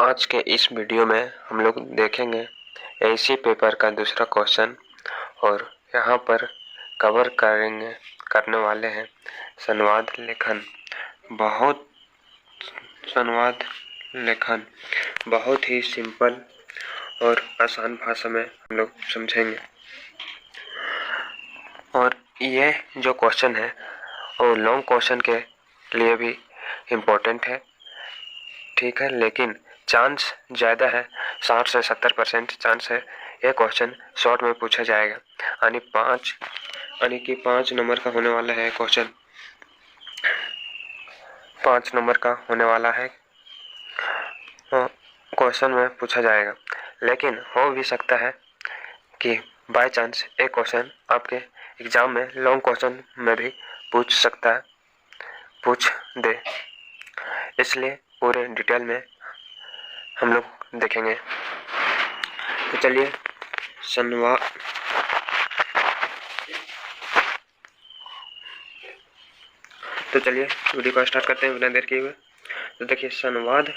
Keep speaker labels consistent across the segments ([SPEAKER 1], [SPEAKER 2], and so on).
[SPEAKER 1] आज के इस वीडियो में हम लोग देखेंगे एसी पेपर का दूसरा क्वेश्चन और यहाँ पर कवर करने वाले हैं संवाद लेखन। संवाद लेखन बहुत ही सिंपल और आसान भाषा में हम लोग समझेंगे। और ये जो क्वेश्चन है वो लॉन्ग क्वेश्चन के लिए भी इम्पोर्टेंट है, ठीक है, लेकिन चांस ज़्यादा है, 60 से 70% चांस है यह क्वेश्चन शॉर्ट में पूछा जाएगा। यानी कि 5 नंबर का होने वाला है क्वेश्चन, 5 नंबर का होने वाला है क्वेश्चन में पूछा जाएगा। लेकिन हो भी सकता है कि बाय चांस एक क्वेश्चन आपके एग्जाम में लॉन्ग क्वेश्चन में भी पूछ दे, इसलिए पूरे डिटेल में हम लोग देखेंगे। तो चलिए वीडियो को स्टार्ट करते हैं बिना देर किए हुए। तो देखिए संवाद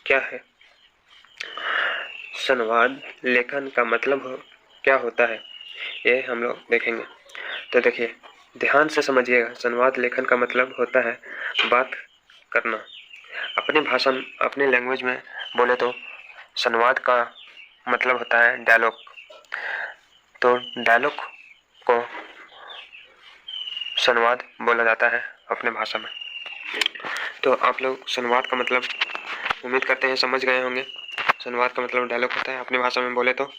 [SPEAKER 1] क्या है। संवाद लेखन का मतलब क्या होता है ये हम लोग देखेंगे। तो देखिए ध्यान से समझिएगा, संवाद लेखन का मतलब होता है बात करना। अपनी भाषा में, अपनी लैंग्वेज में बोले तो संवाद का मतलब होता है डायलॉग। तो डायलॉग को संवाद बोला जाता है अपने भाषा में। तो आप लोग संवाद का मतलब उम्मीद करते हैं समझ गए होंगे। संवाद का मतलब डायलॉग होता है अपनी भाषा में बोले तो।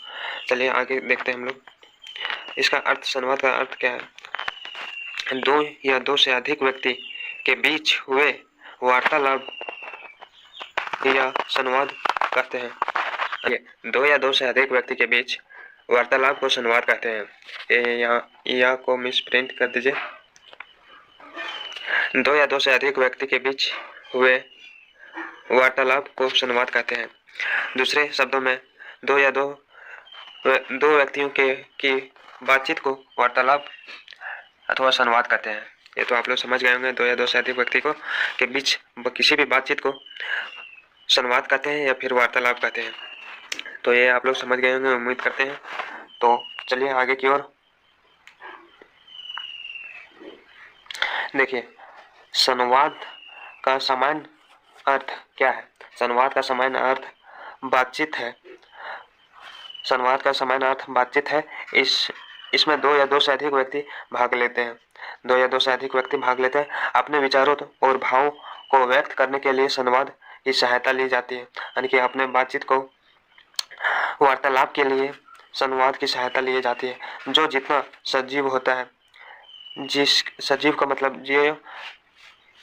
[SPEAKER 1] चलिए आगे देखते हैं हम लोग इसका अर्थ। संवाद का अर्थ क्या है? दो या दो से अधिक व्यक्ति के बीच हुए वार्तालाप या संवाद कहते हैं। दो या दो से अधिक व्यक्ति के बीच वार्तालाप को संवाद कहते हैं। यहाँ को मिस प्रिंट कर दीजिए। दो या दो से अधिक व्यक्ति के बीच हुए वार्तालाप को संवाद कहते हैं। दूसरे शब्दों में दो व्यक्तियों की बातचीत को वार्तालाप अथवा संवाद कहते हैं। ये तो आप लोग समझ गए होंगे। दो या दो से अधिक व्यक्ति के बीच किसी भी बातचीत को संवाद कहते हैं या फिर वार्तालाप कहते हैं। तो ये आप लोग समझ गए होंगे, उम्मीद करते हैं। तो चलिए आगे की ओर देखिए संवाद का सामान्य अर्थ क्या है। संवाद का सामान्य अर्थ बातचीत है। संवाद का सामान्य अर्थ बातचीत है। इसमें दो या दो से अधिक व्यक्ति भाग लेते हैं। दो या दो से अधिक व्यक्ति भाग लेते हैं। अपने विचारों और भावों को व्यक्त करने के लिए संवाद की सहायता ली जाती है। यानी कि अपने बातचीत को वार्तालाप के लिए संवाद की सहायता ली जाती है। जो जितना सजीव होता है, जिस सजीव का मतलब जो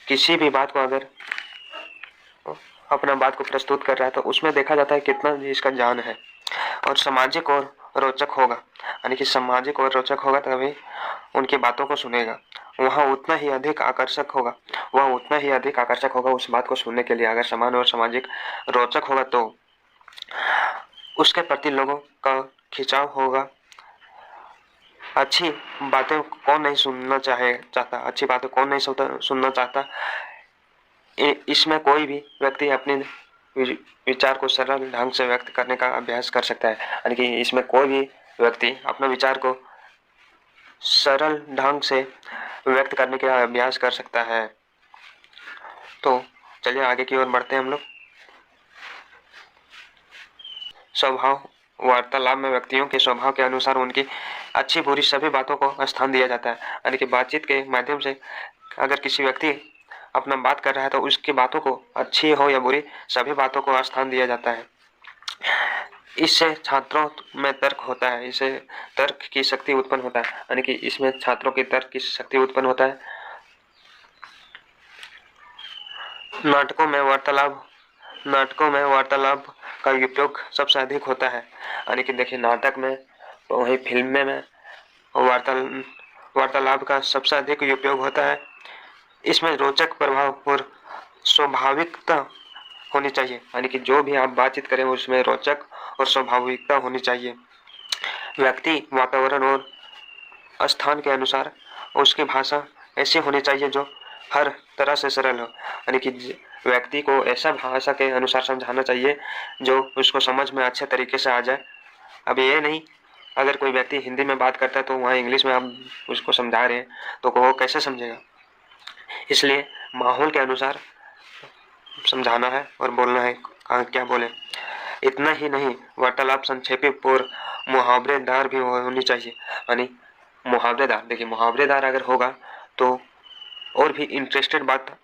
[SPEAKER 1] किसी भी बात को अगर अपना बात को प्रस्तुत कर रहा है तो उसमें देखा जाता है कितना इसका जान है। और सामाजिक और रोचक होगा, यानी कि सामाजिक और रोचक होगा तभी उनकी बातों को सुनेगा। वह उतना ही अधिक आकर्षक होगा उस बात को सुनने के लिए। अगर समान और सामाजिक रोचक होगा तो उसके प्रति लोगों का खिंचाव होगा। अच्छी बातें कौन नहीं सुनना चाहता, अच्छी बातें कौन नहीं सुनना चाहता। इसमें कोई भी व्यक्ति अपने विचार को सरल ढंग से व्यक्त करने का अभ्यास कर सकता है। यानी कि इसमें कोई भी व्यक्ति अपने विचार को सरल ढंग से व्यक्त करने का अभ्यास कर सकता है। तो चलिए आगे की ओर बढ़ते हैं हम लोग। स्वभाव। वार्तालाप में व्यक्तियों के स्वभाव के अनुसार उनकी अच्छी बुरी सभी बातों को स्थान दिया जाता है। यानी कि बातचीत के माध्यम से अगर किसी व्यक्ति अपना बात कर रहा है तो उसकी बातों को, अच्छी हो या बुरी, सभी बातों को स्थान दिया जाता है। इससे छात्रों में तर्क होता है, इससे तर्क की शक्ति उत्पन्न होता है। यानी कि इसमें छात्रों की तर्क की शक्ति उत्पन्न होता है। नाटकों में वार्तालाप का उपयोग सबसे अधिक होता है। यानी कि देखिए नाटक में, वही फिल्म में वार्तालाप का सबसे अधिक उपयोग होता है। इसमें रोचक प्रभाव और स्वाभाविकता होनी चाहिए। यानी कि जो भी आप बातचीत करें उसमें रोचक और स्वाभाविकता होनी चाहिए। व्यक्ति, वातावरण और स्थान के अनुसार उसकी भाषा ऐसी होनी चाहिए जो हर तरह से सरल हो, यानी कि व्यक्ति को ऐसा भाषा के अनुसार समझाना चाहिए जो उसको समझ में अच्छे तरीके से आ जाए। अब ये नहीं, अगर कोई व्यक्ति हिंदी में बात करता है तो वहाँ इंग्लिश में आप उसको समझा रहे हैं तो वो कैसे समझेगा। इसलिए माहौल के अनुसार समझाना है और बोलना है, कहाँ क्या बोले। इतना ही नहीं, वार्तालाप संक्षेपित और मुहावरेदार भी होनी चाहिए, यानी मुहावरेदार। देखिए मुहावरेदार अगर होगा तो और भी इंटरेस्टेड बात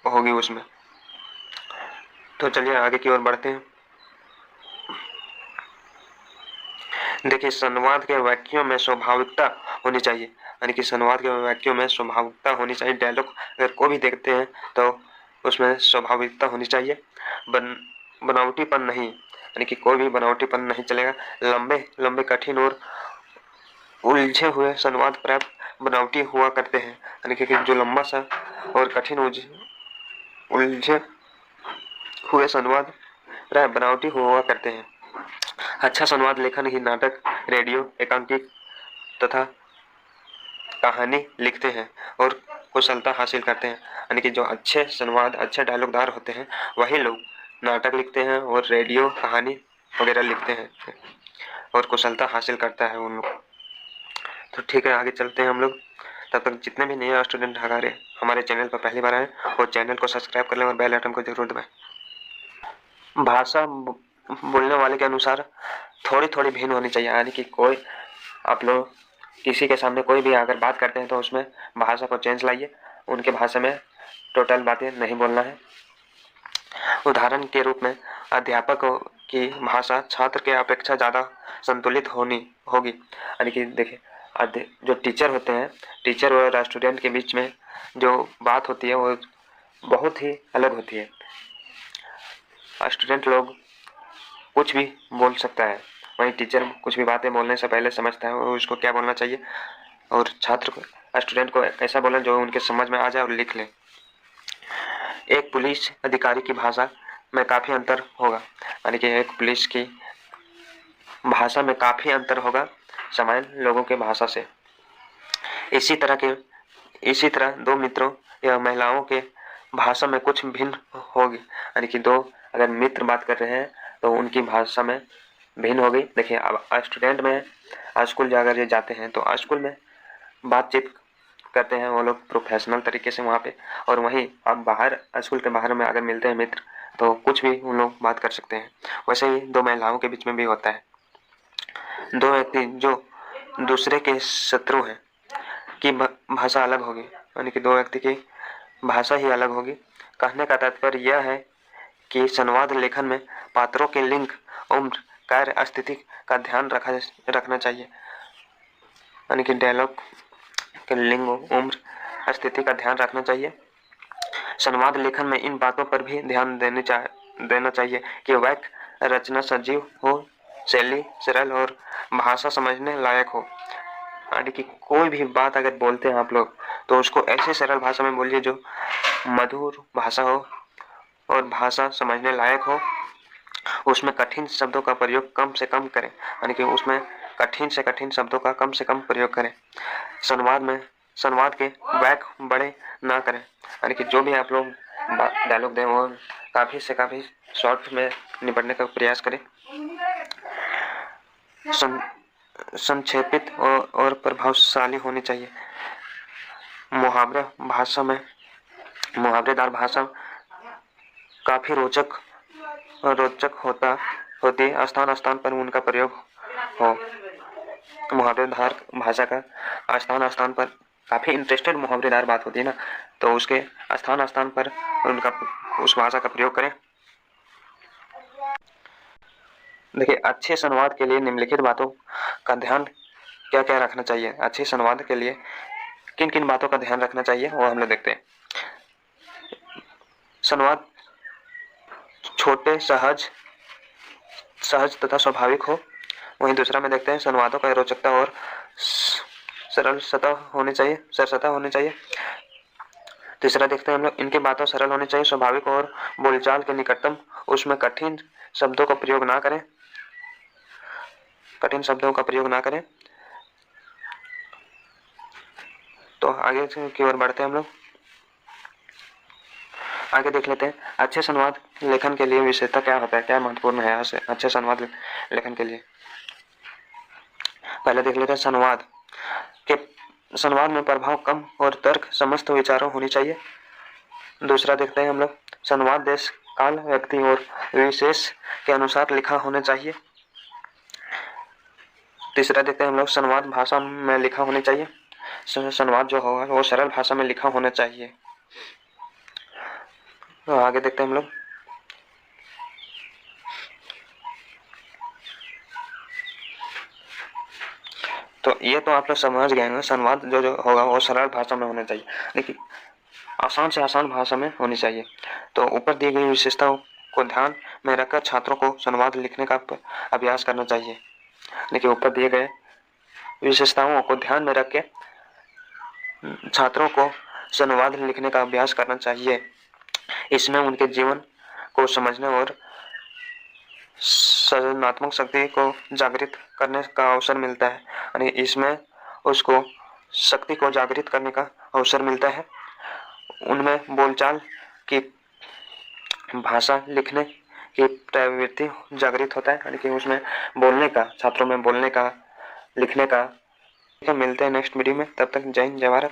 [SPEAKER 1] होगी उसमें। तो चलिए आगे की ओर बढ़ते हैं। देखिए संवाद के वाक्यों में स्वाभाविकता होनी चाहिए, यानी कि संवाद के वाक्यों में स्वाभाविकता होनी चाहिए। डायलॉग अगर कोई भी देखते हैं तो उसमें स्वाभाविकता होनी चाहिए, बनावटीपन नहीं, यानी कि कोई भी बनावटीपन नहीं चलेगा। लंबे लंबे कठिन और उलझे हुए संवाद प्राप्त बनावटी हुआ करते हैं, यानी कि जो लंबा सा और कठिन उलझे हुए संवाद प्राप्त बनावटी हुआ करते हैं। अच्छा संवाद लेखन ही नाटक, रेडियो, एकांकिक तथा कहानी लिखते हैं और कुशलता हासिल करते हैं, यानी कि जो अच्छे संवाद, अच्छे डायलॉगदार होते हैं वही लोग नाटक लिखते हैं और रेडियो, कहानी वगैरह लिखते हैं और कुशलता हासिल करता है उन लोग। तो ठीक है, आगे चलते हैं हम लोग। तब तक जितने भी नए स्टूडेंट हमारे चैनल पर पहली बार आए वो चैनल को सब्सक्राइब कर लें और बेल आइकन को जरूर दबाएं। भाषा बोलने वाले के अनुसार थोड़ी थोड़ी भिन्न होनी चाहिए, यानी कि कोई आप लोग किसी के सामने कोई भी अगर बात करते हैं तो उसमें भाषा को चेंज लाइए, उनके भाषा में टोटल बातें नहीं बोलना है। उदाहरण के रूप में अध्यापक की भाषा छात्र के अपेक्षा ज़्यादा संतुलित होगी, यानी कि देखिए जो टीचर होते हैं, टीचर और स्टूडेंट के बीच में जो बात होती है वो बहुत ही अलग होती है। स्टूडेंट लोग कुछ भी बोल सकता है, वहीं टीचर कुछ भी बातें बोलने से पहले समझता है और उसको क्या बोलना चाहिए, और छात्र को, स्टूडेंट को ऐसा बोलना जो उनके समझ में आ जाए और लिख ले। एक पुलिस अधिकारी की भाषा में काफ़ी अंतर होगा, यानी कि एक पुलिस की भाषा में काफ़ी अंतर होगा सामान्य लोगों के भाषा से। इसी तरह दो मित्रों या महिलाओं के भाषा में कुछ भिन्न होगी, यानी कि दो अगर मित्र बात कर रहे हैं तो उनकी भाषा में भिन्न होगी। देखिए अब स्टूडेंट में स्कूल अगर ये जाते हैं तो स्कूल में बातचीत करते हैं वो लोग प्रोफेशनल तरीके से वहाँ पे, और वहीं आप बाहर स्कूल के बाहर में अगर मिलते हैं मित्र तो कुछ भी उन लोग बात कर सकते हैं। वैसे ही दो महिलाओं के बीच में भी होता है। दो व्यक्ति जो दूसरे के शत्रु हैं की भाषा अलग होगी, यानी कि दो व्यक्ति की भाषा ही अलग होगी। कहने का तात्पर्य यह है कि संवाद लेखन में पात्रों के लिंग, उम्र, कार्य स्थिति का ध्यान रखना चाहिए, यानी कि डायलॉग के लिंग, उम्र, स्थिति का ध्यान रखना चाहिए। संवाद लेखन में इन बातों पर भी ध्यान देना चाहिए कि वाक्य रचना सजीव हो, शैली सरल और भाषा समझने लायक हो, यानी कि कोई भी बात अगर बोलते हैं आप लोग तो उसको ऐसे सरल भाषा में बोलिए जो मधुर भाषा हो और भाषा समझने लायक हो। उसमें कठिन शब्दों का प्रयोग कम से कम करें, यानी कि उसमें कठिन से कठिन शब्दों का कम से कम प्रयोग करें। संवाद के वाक्य बड़े ना करें, यानी कि जो भी आप लोग डायलॉग दें वो काफ़ी से काफ़ी शॉर्ट में निपटने का प्रयास करें। संक्षेपित और प्रभावशाली होनी चाहिए। मुहावरेदार भाषा काफी रोचक होती है, स्थान स्थान पर उनका प्रयोग हो। मुहावरेदार भाषा का स्थान स्थान पर काफी इंटरेस्टेड मुहावरेदार बात होती है ना, तो उसके स्थान स्थान पर उनका उस भाषा का प्रयोग करें। देखिए अच्छे संवाद के लिए निम्नलिखित बातों का ध्यान क्या क्या रखना चाहिए। अच्छे संवाद के लिए किन किन बातों का ध्यान रखना चाहिए वो हम लोग देखते हैं। संवाद छोटे, सहज तथा स्वाभाविक हो। वहीं दूसरा में देखते हैं संवादों का रोचकता और सरलता होनी चाहिए। तीसरा देखते हैं हम लोग इनकी बातों सरल होनी चाहिए, स्वाभाविक और बोलचाल के निकटतम, उसमें कठिन शब्दों का प्रयोग ना करें। तो आगे की ओर बढ़ते हैं हम लोग। आगे देख लेते हैं अच्छे संवाद लेखन के लिए विशेषता क्या होता है, क्या महत्वपूर्ण है अच्छे संवाद लेखन के लिए। पहले देख लेते हैं संवाद के संवाद में प्रभाव कम और तर्क समस्त विचारों होनी चाहिए। दूसरा देखते हैं हम लोग संवाद देश काल व्यक्ति और विशेष के अनुसार लिखा होना चाहिए। तीसरा देखते हैं हम लोग संवाद भाषा में लिखा होना चाहिए, संवाद जो होगा वो सरल भाषा में लिखा होना चाहिए। तो आगे देखते हैं हम लोग तो ये तो आप लोग समझ गए हैं, संवाद जो होगा वो सरल भाषा में होना चाहिए, लेकिन आसान से आसान भाषा में होनी चाहिए। तो ऊपर दी गई विशेषताओं को ध्यान में रखकर छात्रों को संवाद लिखने का अभ्यास करना चाहिए। देखिए ऊपर दिए गए विशेषताओं को ध्यान में रख के छात्रों को संवाद लिखने का अभ्यास करना चाहिए। इसमें उनके जीवन को समझने और सृजनात्मक शक्ति को जागृत करने का अवसर मिलता है, यानी इसमें उसको शक्ति को जागृत करने का अवसर मिलता है। उनमें बोलचाल की भाषा लिखने की प्रवृत्ति जागृत होता है, यानी कि उसमें बोलने का, छात्रों में बोलने का, लिखने का। मिलते हैं नेक्स्ट वीडियो में, तब तक जय हिंद जय भारत।